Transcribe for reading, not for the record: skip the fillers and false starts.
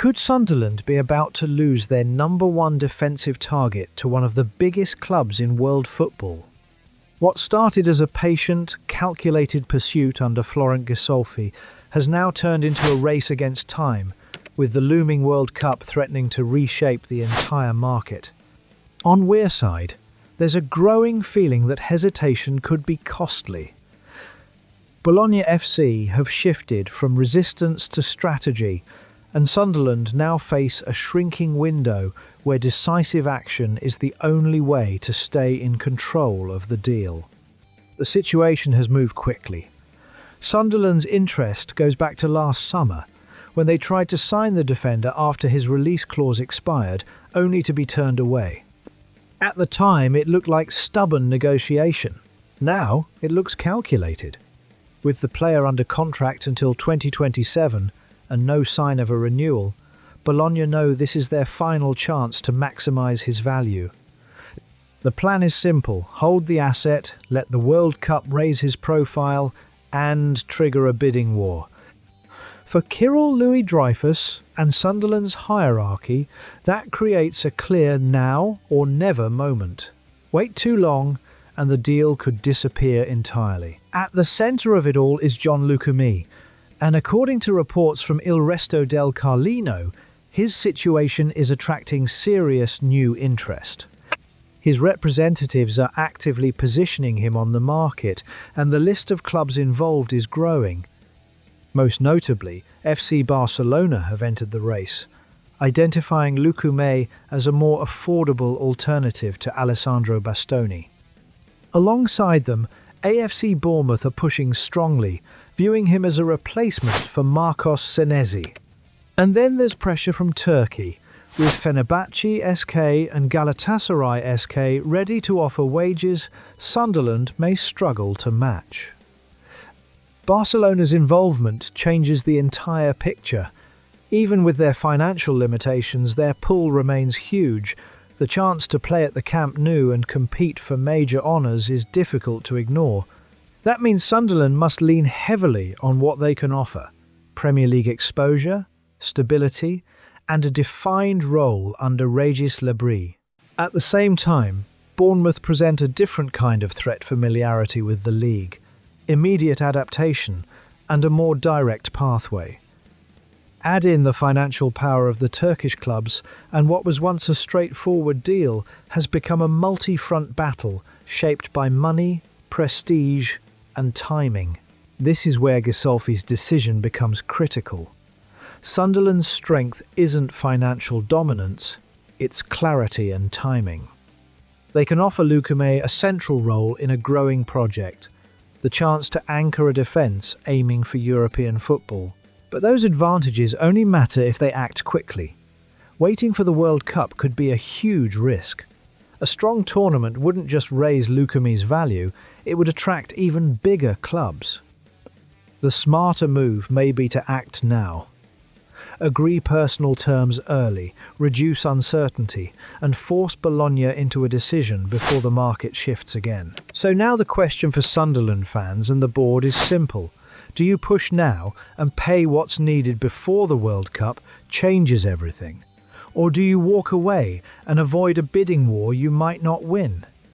Could Sunderland be about to lose their number one defensive target to one of the biggest clubs in world football? What started as a patient, calculated pursuit under Florent Gisolfi has now turned into a race against time, with the looming World Cup threatening to reshape the entire market. On Weir side, there's a growing feeling that hesitation could be costly. Bologna FC have shifted from resistance to strategy, and Sunderland now face a shrinking window where decisive action is the only way to stay in control of the deal. The situation has moved quickly. Sunderland's interest goes back to last summer, when they tried to sign the defender after his release clause expired, only to be turned away. At the time, it looked like stubborn negotiation. Now, it looks calculated. With the player under contract until 2027 and no sign of a renewal, Bologna know this is their final chance to maximise his value. The plan is simple: hold the asset, let the World Cup raise his profile, and trigger a bidding war. For Kirill Louis-Dreyfus and Sunderland's hierarchy, that creates a clear now or never moment. Wait too long, and the deal could disappear entirely. At the centre of it all is John Lucumí, and according to reports from Il Resto del Carlino, his situation is attracting serious new interest. His representatives are actively positioning him on the market, and the list of clubs involved is growing. Most notably, FC Barcelona have entered the race, identifying Lucumí as a more affordable alternative to Alessandro Bastoni. Alongside them, AFC Bournemouth are pushing strongly, viewing him as a replacement for Marcos Senesi. And then there's pressure from Turkey, with Fenerbahce SK and Galatasaray SK ready to offer wages Sunderland may struggle to match. Barcelona's involvement changes the entire picture. Even with their financial limitations, their pool remains huge. The chance to play at the Camp Nou and compete for major honours is difficult to ignore. That means Sunderland must lean heavily on what they can offer: Premier League exposure, stability, and a defined role under Régis Lebris. At the same time, Bournemouth present a different kind of threat: familiarity with the league, immediate adaptation, and a more direct pathway. Add in the financial power of the Turkish clubs, and what was once a straightforward deal has become a multi-front battle shaped by money, prestige, and timing. This is where Gisolfi's decision becomes critical. Sunderland's strength isn't financial dominance, it's clarity and timing. They can offer Lucumí a central role in a growing project, the chance to anchor a defence aiming for European football. But those advantages only matter if they act quickly. Waiting for the World Cup could be a huge risk. A strong tournament wouldn't just raise Lucumí's value, it would attract even bigger clubs. The smarter move may be to act now. Agree personal terms early, reduce uncertainty, and force Bologna into a decision before the market shifts again. So now the question for Sunderland fans and the board is simple. Do you push now and pay what's needed before the World Cup changes everything? Or do you walk away and avoid a bidding war you might not win?